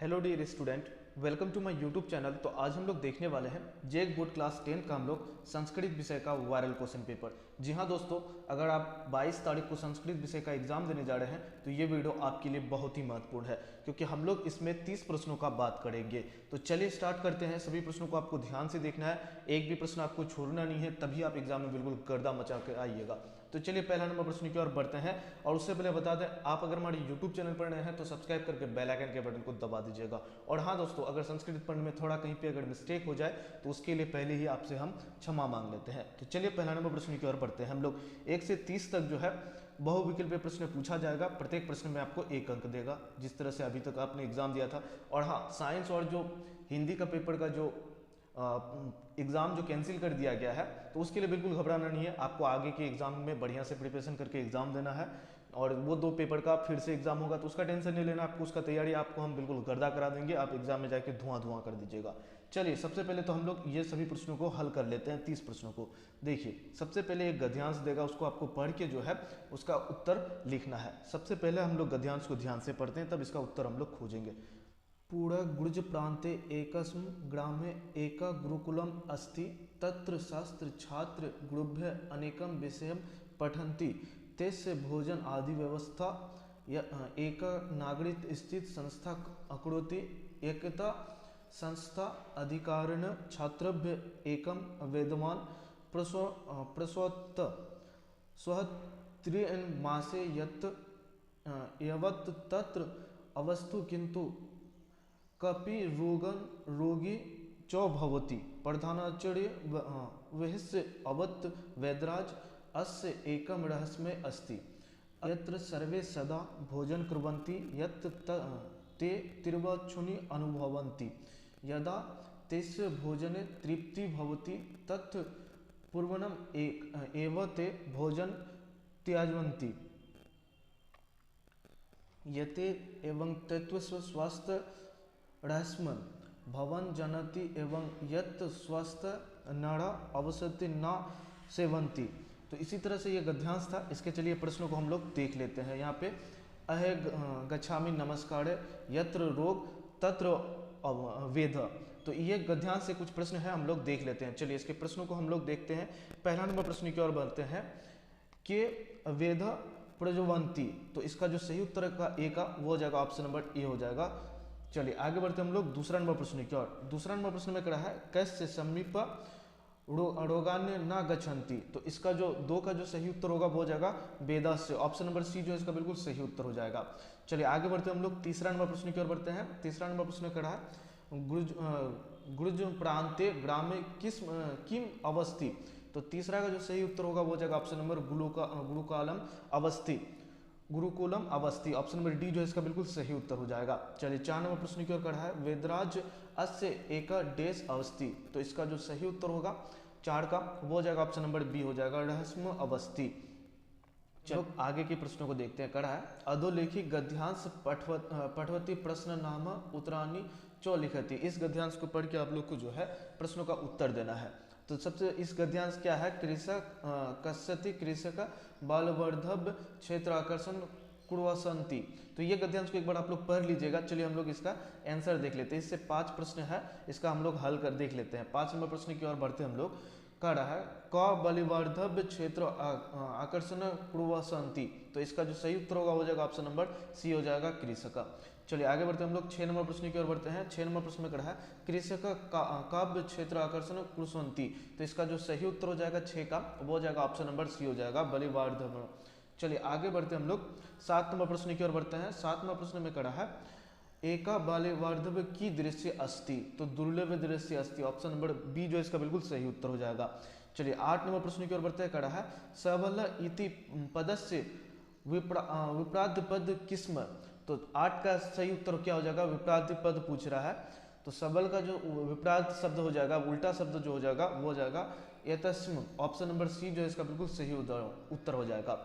Hello dear student, welcome to my YouTube channel. तो आज हम लोग देखने वाले हैं जेक बोर्ड क्लास 10 का हम लोग संस्कृत विषय का वायरल क्वेश्चन पेपर। जी हाँ दोस्तों, अगर आप 22 तारीख को संस्कृत विषय का एग्जाम देने जा रहे हैं तो ये वीडियो आपके लिए बहुत ही महत्वपूर्ण है, क्योंकि हम लोग इसमें 30 प्रश्नों का बात करेंगे। तो चलिए स्टार्ट करते हैं। सभी प्रश्नों को आपको ध्यान से देखना है, एक भी प्रश्न आपको छोड़ना नहीं है, तभी आप एग्जाम में बिल्कुल गर्दा मचा कर आइएगा। तो चलिए पहला नंबर प्रश्न की ओर बढ़ते हैं। और उससे पहले बता दें, आप अगर हमारे यूट्यूब चैनल पर नए हैं तो सब्सक्राइब करके बेल आइकन के बटन को दबा दीजिएगा। और हाँ दोस्तों, अगर संस्कृत पढ़ने में थोड़ा कहीं पे अगर मिस्टेक हो जाए तो उसके लिए पहले ही आपसे हम क्षमा मांग लेते हैं। तो चलिए पहला नंबर प्रश्न की ओर बढ़ते हैं। हम लोग 1 से 30 तक जो है बहुविकल्पीय प्रश्न पूछा जाएगा। प्रत्येक प्रश्न में आपको 1 अंक देगा, जिस तरह से अभी तक आपने एग्जाम दिया था। और हाँ, साइंस और जो हिंदी का पेपर का जो एग्ज़ाम जो कैंसिल कर दिया गया है, तो उसके लिए बिल्कुल घबराना नहीं है। आपको आगे के एग्ज़ाम में बढ़िया से प्रिपरेशन करके एग्ज़ाम देना है। और वो 2 पेपर का फिर से एग्ज़ाम होगा तो उसका टेंशन नहीं लेना आपको, उसका तैयारी आपको हम बिल्कुल गर्दा करा देंगे। आप एग्ज़ाम में जाके धुआं कर दीजिएगा। चलिए सबसे पहले तो हम लोग ये सभी प्रश्नों को हल कर लेते हैं, 30 प्रश्नों को। देखिए, सबसे पहले एक गद्यांश देगा, उसको आपको पढ़ के जो है उसका उत्तर लिखना है। सबसे पहले हम लोग गद्यांश को ध्यान से पढ़ते हैं, तब इसका उत्तर हम लोग खोजेंगे। पूरा गुर्ज प्रान्ते एकस्म ग्रामे एका गुरुकुलम अस्ति तत्र शास्त्र छात्र गुरुभ्य अनेकम विषयम पठन्ति तस्य भोजन आदि व्यवस्था एका नागरिक स्थित संस्था अकरोति एकता संस्था अधिकारिण छात्रभ्य एकम वेदमान प्रसोत्त स्वः त्रिमासे यत् यवत् तत्र अवस्तु किंतु कपि रोगी च भवति प्रधानाचार्य वहस्य अवत् वैद्यराज अस्य एकं रहस्यमय अस्ति यत्र सर्वे सदा भोजन कुर्वन्ति यत् ते तीव्रच्छुनि अनुभवन्ति यदा तस्य भोजने तृप्ति भवति तत् पूर्वणम् एव ते भोजन त्याजन्ति यते एवं तत्त्वस्य स्वास्थ्य रहस्यमय भवन जनति एवं यत् स्वस्थ नर अवसति न सेवन्ति। तो इसी तरह से ये गद्यांश था। इसके चलिए प्रश्नों को हम लोग देख लेते हैं। यहाँ पे अहे गच्छामि नमस्कार यत्र रोग तत्र वेद। तो ये गद्यांश से कुछ प्रश्न है, हम लोग देख लेते हैं। चलिए इसके प्रश्नों को हम लोग देखते हैं। पहला नंबर प्रश्न की ओर बढ़ते हैं कि वेद प्रज्वलंती। तो इसका जो सही उत्तर का ए का वो हो जाएगा, ऑप्शन नंबर ए हो जाएगा। चलिए आगे बढ़ते हम लोग दूसरा नंबर प्रश्न की ओर। दूसरा नंबर प्रश्न में कहा है कैसे समीप रोगान्य न गच्छन्ति। तो इसका जो 2 का जो सही उत्तर होगा वो हो जाएगा वेदा से, ऑप्शन नंबर सी जो है इसका बिल्कुल सही उत्तर हो जाएगा। चलिए आगे बढ़ते हम लोग तीसरा नंबर प्रश्न की ओर बढ़ते हैं। तीसरा नंबर प्रश्न में कहा है गुर्ज प्रांते ग्रामे किम अवस्थी। तो तीसरा का जो सही उत्तर होगा वो हो जाएगा option number Gurukulam Awasthi, Gurukulam Awasthi, option number D जो है इसका बिल्कुल सही उत्तर हो जाएगा। चलिए 4 नंबर प्रश्न की ओर कड़ा है वेदराज अस्य एक डेश अवस्थी। तो इसका जो सही उत्तर होगा 4 का वो हो जाएगा ऑप्शन नंबर बी हो जाएगा, रहस्यमय अवस्थी। चलो आगे के प्रश्नों को देखते हैं। कड़ा है अधोलेखी गद्यांश पठवती प्रश्न नाम उत्तराणी चो लिखती। इस गद्यांश को पढ़ के आप लोग को जो है प्रश्नों का उत्तर देना है। तो सबसे इस गद्यांश क्या है, कृषक कस्यति कृषक बालवर्धव क्षेत्र आकर्षण कुर्वसंति। तो ये गद्यांश को एक बार आप लोग पढ़ लीजिएगा। चलिए हम लोग इसका आंसर देख लेते हैं। इससे 5 प्रश्न है, इसका हम लोग हल कर देख लेते हैं। 5 नंबर प्रश्न की ओर बढ़ते हम लोग। कह रहा है क बलिवर्धव क्षेत्र आकर्षण कुर्वसंति। तो इसका जो सही उत्तर होगा हो जाएगा ऑप्शन नंबर सी हो जाएगा, कृषक। चलिए आगे बढ़ते हम लोग 6 नंबर प्रश्न की ओर बढ़ते हैं। 6 नंबर प्रश्न में कहा है कृषक काव्य क्षेत्र आकर्षण कुर्वसंति। तो इसका जो सही उत्तर हो जाएगा 6 का वो हो जाएगा ऑप्शन नंबर सी हो जाएगा, बलिवर्धव। चलिए आगे बढ़ते हम लोग 7 नंबर प्रश्न की ओर बढ़ते हैं। 7 नंबर प्रश्न में कहा है एका बालवर्धव की दृश्य अस्ति। तो दुर्लभ दृश्य अस्ति, ऑप्शन नंबर बी जो इसका बिल्कुल सही उत्तर हो जाएगा। चलिए 8 नंबर प्रश्न की ओर बढ़ते हैं। कड़ा है सबल इति पदस्य विप्राद्य पद किस्म। तो 8 का सही उत्तर क्या हो जाएगा, विप्राद्य पद पूछ रहा है। तो सबल का जो विप्राद्य शब्द हो जाएगा, उल्टा शब्द जो हो जाएगा वो हो जाएगा यतस्म, ऑप्शन नंबर सी जो है इसका बिल्कुल सही उत्तर हो जाएगा।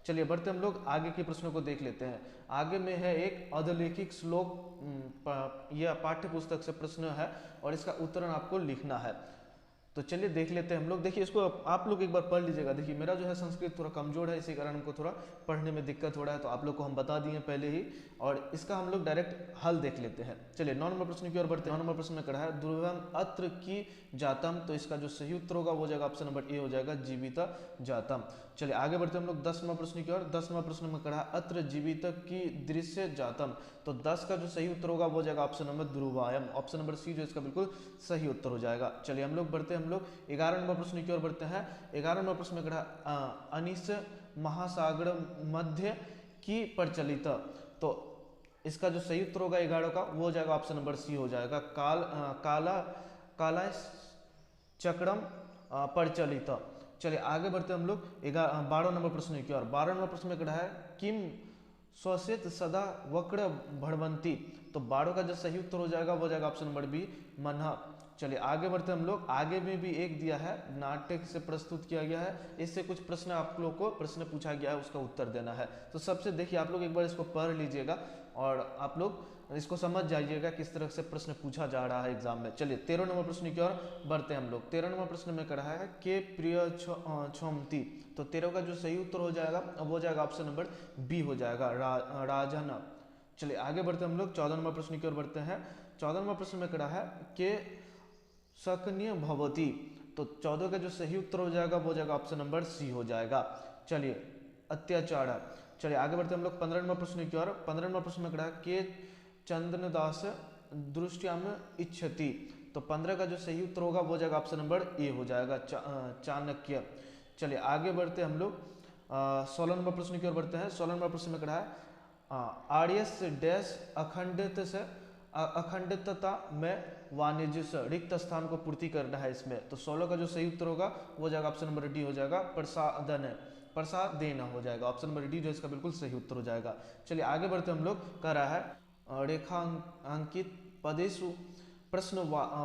चलिए बढ़ते हम लोग आगे के प्रश्नों को देख लेते हैं। आगे में है एक अधोलेखिक श्लोक, यह पाठ्य पुस्तक से प्रश्न है और इसका उत्तर आपको लिखना है। तो चलिए देख लेते हैं हम लोग। देखिए इसको आप लोग एक बार पढ़ लीजिएगा। देखिए मेरा जो है संस्कृत थोड़ा कमजोर है, इसी कारण हमको थोड़ा पढ़ने में दिक्कत हो रहा है, तो आप लोग को हम बता दिए पहले ही, और इसका हम लोग डायरेक्ट हल देख लेते हैं। चलिए 9 नंबर प्रश्न की ओर बढ़ते हैं। 9 नंबर प्रश्न में कहा है ध्रुवम अत्र की जातम, तो इसका जो सही उत्तर होगा वो जाएगा ऑप्शन नंबर ए हो जाएगा जीविता जातम। चलिए आगे बढ़ते हैं हम लोग 10 नंबर प्रश्न की ओर। 10 नंबर प्रश्न में कहा है अत्र जीवित की दृश्य जातम, तो 10 का जो सही उत्तर होगा वो जाएगा ऑप्शन नंबर ध्रुवायम। ऑप्शन नंबर सी जो इसका बिल्कुल सही उत्तर हो जाएगा। चलिए हम लोग बढ़ते हैं हम लोग 11 नंबर प्रश्न की ओर बढ़ते हैं। 11 नंबर प्रश्न में कहा अनिस महासागर मध्य की प्रचलित, तो इसका जो सही उत्तर होगा 11 का वो हो जाएगा ऑप्शन नंबर सी हो जाएगा काला चक्रम प्रचलित। चलिए आगे बढ़ते हम लोग 12 नंबर प्रश्न की ओर। 12 नंबर प्रश्न में कहा है किम स्वसित सदा वक्र भड़वंती, तो 12 का जो सही उत्तर हो जाएगा वो जाएगा ऑप्शन नंबर बी मन्हा। चलिए आगे बढ़ते हम लोग। आगे में भी एक दिया है, नाटक से प्रस्तुत किया गया है, इससे कुछ प्रश्न आप लोग को प्रश्न पूछा गया है, उसका उत्तर देना है। तो सबसे देखिए आप लोग एक बार इसको पढ़ लीजिएगा और आप लोग इसको समझ जाइएगा किस तरह से प्रश्न पूछा जा रहा है एग्जाम में। चलिए 13 नंबर प्रश्न की ओर बढ़ते हैं हम लोग। 13 नंबर प्रश्न में कहा है के प्रिय छोमती, तो 13 का जो सही उत्तर हो जाएगा वो जाएगा ऑप्शन नंबर बी हो जाएगा राजन। चलिए आगे बढ़ते हम लोग 14 नंबर प्रश्न की ओर बढ़ते हैं। 14 नंबर प्रश्न में कहा है के सकनीय भवती, तो 14 का जो सही उत्तर हो जाएगा वो जाएगा ऑप्शन नंबर सी हो जाएगा। चलिए अत्याचार। चलिए आगे बढ़ते हम लोग 15 नंबर प्रश्न की ओर। 15 नंबर प्रश्न में कहा के चंद्रदास दृष्टियाम इच्छति, तो 15 का जो सही उत्तर होगा वो जाएगा ऑप्शन नंबर ए हो जाएगा चाणक्य। चलिए आगे बढ़ते हम लोग 16 नंबर प्रश्न की ओर बढ़ते हैं। 16 नंबर प्रश्न में कहा है आर्यस डैश अखंडितता में वाणिज्य से रिक्त स्थान को पूर्ति करना है इसमें, तो 16 का जो सही उत्तर होगा वो जाएगा ऑप्शन नंबर डी हो जाएगा प्रसाद देना हो जाएगा। ऑप्शन नंबर डी जो इसका बिल्कुल सही उत्तर हो जाएगा। चलिए आगे बढ़ते हम लोग कह रहा है रेखांकित पदेशु प्रश्न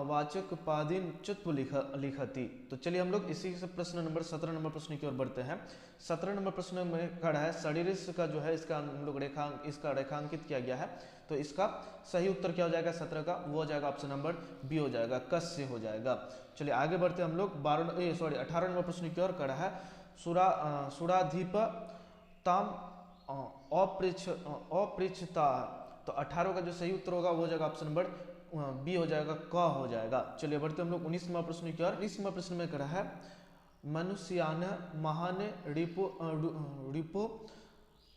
वाचक पादीन चित्व लिखती, तो चलिए हम लोग इसी से प्रश्न नंबर 17 नंबर प्रश्न की ओर बढ़ते हैं। 17 नंबर प्रश्न में खड़ा है शरीर का जो है इसका हम लोग रेखांकित किया गया है, तो इसका सही उत्तर क्या हो जाएगा 17 का, वो हो जाएगा ऑप्शन नंबर बी हो जाएगा कस से हो जाएगा। चलिए आगे बढ़ते हम लोग 18 नंबर प्रश्न की ओर खड़ा है सुराधीप ताम अपृच्छता, तो 18 का जो सही उत्तर होगा वो हो जाएगा ऑप्शन नंबर बी हो जाएगा क हो जाएगा। चलिए बढ़ते हम लोग 19 नंबर प्रश्न की ओर। 19 नंबर प्रश्न में कहा है मनुष्यान महान रिपो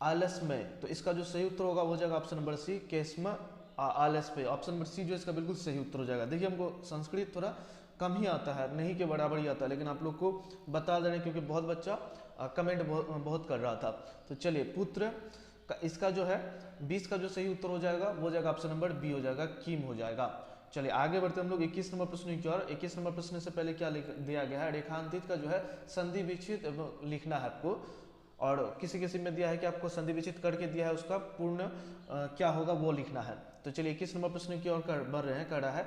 आलसमय, तो इसका जो सही उत्तर होगा वो जाएगा ऑप्शन नंबर सी केस्म आलस पे। ऑप्शन नंबर सी जो इसका बिल्कुल सही उत्तर हो जाएगा। देखिए हमको संस्कृत थोड़ा कम ही आता है, नहीं के बराबर ही आता है, लेकिन आप लोग को बता दे रहे हैं क्योंकि बहुत बच्चा कमेंट बहुत कर रहा था। तो चलिए पुत्र का इसका जो है 20 का जो सही उत्तर हो जाएगा वो जाएगा ऑप्शन नंबर बी हो जाएगा कीम हो जाएगा। चलिए आगे बढ़ते हम लोग 21 नंबर प्रश्न की ओर। 21 नंबर प्रश्न से पहले क्या दिया गया है, रेखांकित का जो है संधि विच्छेद लिखना है आपको, और किसी किसी में दिया है कि आपको संधि विच्छेद करके दिया है, उसका पूर्ण क्या होगा वो लिखना है। तो चलिए 21 नंबर प्रश्न की ओर बढ़ रहे हैं। कह रहा है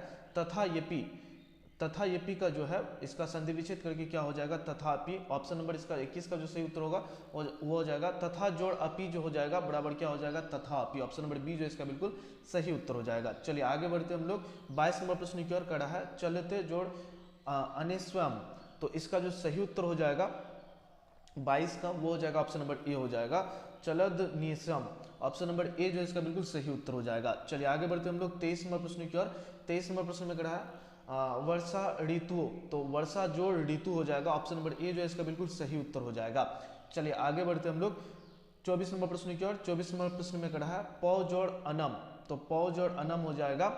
तथा येपी का जो है इसका संधि विच्छेद करके क्या हो जाएगा तथापि। ऑप्शन नंबर इसका 21 का जो सही उत्तर होगा वो हो जाएगा तथा जोड़ अपी जो हो जाएगा बराबर क्या हो जाएगा तथापि। ऑप्शन नंबर बी जो इसका बिल्कुल सही उत्तर हो जाएगा। चलिए आगे बढ़ते हम लोग 22 नंबर प्रश्न की ओर। कड़ा है चलते जोड़ अनिस्वम, तो इसका जो सही उत्तर हो जाएगा 22 का वो हो जाएगा ऑप्शन नंबर ए हो जाएगा चलद निसम। ऑप्शन नंबर ए जो इसका बिल्कुल सही उत्तर हो जाएगा। चलिए आगे बढ़ते हम लोग 23 नंबर प्रश्न की ओर। 23 नंबर प्रश्न में कड़ा है वर्षा ऋतु, तो वर्षा जोड़ ऋतु हो जाएगा। ऑप्शन नंबर ए जो है इसका बिल्कुल सही उत्तर हो जाएगा। चलिए आगे बढ़ते हम लोग 24 नंबर प्रश्न की ओर। 24 नंबर प्रश्न में कहा है पौ जोड़ अनम, तो पौ जोड़ अनम हो जाएगा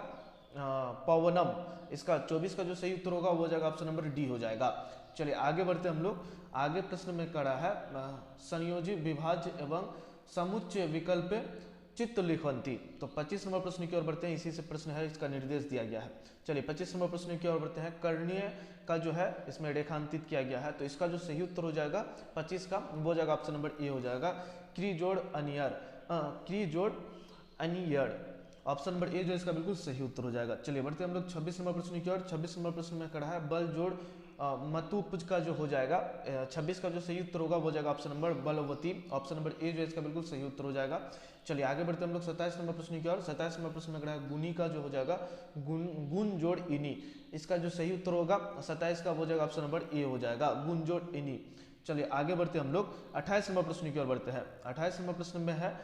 पवनम। इसका 24 का जो सही उत्तर होगा वो हो जाएगा ऑप्शन नंबर डी हो जाएगा। चलिए आगे बढ़ते हम लोग। आगे प्रश्न में कहा है संयोजी विभाज्य एवं समुच्चय विकल्प चित्त लिखवंती, तो 25 नंबर प्रश्न की ओर बढ़ते हैं। इसी से प्रश्न है, इसका निर्देश दिया गया है। चलिए 25 नंबर प्रश्न की ओर बढ़ते हैं। कर्णीय का जो है इसमें रेखांकित किया गया है, तो इसका जो सही उत्तर हो जाएगा 25 का वो जाएगा ऑप्शन नंबर ए हो जाएगा क्री जोड़ अनियर। ऑप्शन नंबर ए जो इसका बिल्कुल सही उत्तर हो जाएगा। चलिए बढ़ते हम लोग 26 नंबर प्रश्न की ओर। 26 नंबर प्रश्न में कहा है बल जोड़ मतुपज का जो हो जाएगा 26 का जो सही उत्तर होगा वो हो जाएगा ऑप्शन नंबर बलवती। ऑप्शन नंबर ए जो है इसका बिल्कुल सही उत्तर हो जाएगा। चलिए आगे बढ़ते हम लोग 27 नंबर प्रश्न की ओर। 27 नंबर प्रश्न में अगर है गुनी का जो हो जाएगा गुण जोड़ इनी, इसका जो सही उत्तर होगा 27 का वो हो जाएगा ऑप्शन नंबर ए हो जाएगा, गुण जोड़ इनी। चलिए आगे बढ़ते हम लोग 28 नंबर प्रश्न की ओर बढ़ते हैं। 28 नंबर प्रश्न में है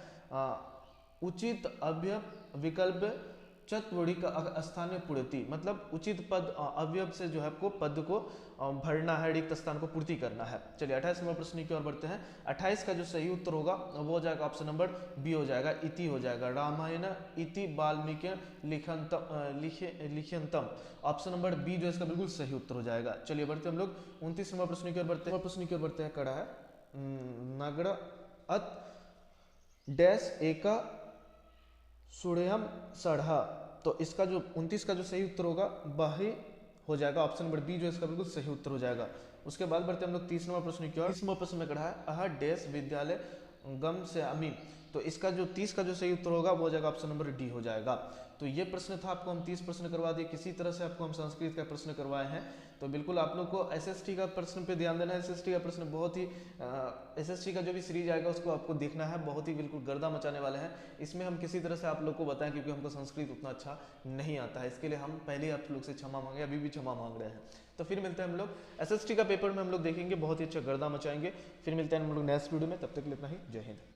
उचित अवयव विकल्प चतुर्णी का स्थानीय पूर्ति, मतलब उचित पद अवयव से जो है आपको पद को भरना है, रिक्त स्थान को पूर्ति करना है। चलिए 28 नंबर प्रश्न की ओर बढ़ते हैं। 28 का जो सही उत्तर होगा वो हो जाएगा ऑप्शन नंबर बी हो जाएगा, इति हो जाएगा, रामायण इति वाल्मीकि लिख्यंतम। ऑप्शन नंबर बी जो है इसका बिल्कुल सही उत्तर हो जाएगा। चलिए बढ़ते हम लोग 29 नंबर प्रश्न की ओर बढ़ते हैं। प्रश्न की ओर बढ़ते हैं, कड़ा है नगर अत डैश एका सुड़यम सढ़ा, तो इसका जो 29 का जो सही उत्तर होगा वह ही हो जाएगा ऑप्शन नंबर बी जो इसका बिल्कुल सही उत्तर हो जाएगा। उसके बाद बढ़ते हम लोग 30 नंबर प्रश्न की ओर। 30 नंबर प्रश्न में कहा है अह डैश विद्यालय गम से अमीन, तो इसका जो 30 का जो सही उत्तर होगा वो हो जाएगा ऑप्शन नंबर डी हो जाएगा। तो ये प्रश्न था, आपको हम 30 प्रश्न करवा दिए। किसी तरह से आपको हम संस्कृत का प्रश्न करवाए हैं, तो बिल्कुल आप लोग को एसएसटी का प्रश्न पे ध्यान देना है। एसएसटी का प्रश्न बहुत ही एसएसटी का जो भी सीरीज आएगा उसको आपको देखना है, बहुत ही बिल्कुल गर्दा मचाने वाले हैं। इसमें हम किसी तरह से आप लोग को बताएं, क्योंकि हमको संस्कृत उतना अच्छा नहीं आता है, इसके लिए हम पहले आप लोग से क्षमा मांगे, अभी भी क्षमा मांग रहे हैं। तो फिर मिलते हैं हम लोग एसएसटी का पेपर में, हम लोग देखेंगे, बहुत ही अच्छा गर्दा मचाएंगे। फिर मिलते हैं हम लोग नेक्स्ट वीडियो में, तब तक के लिए इतना ही, जय हिंद।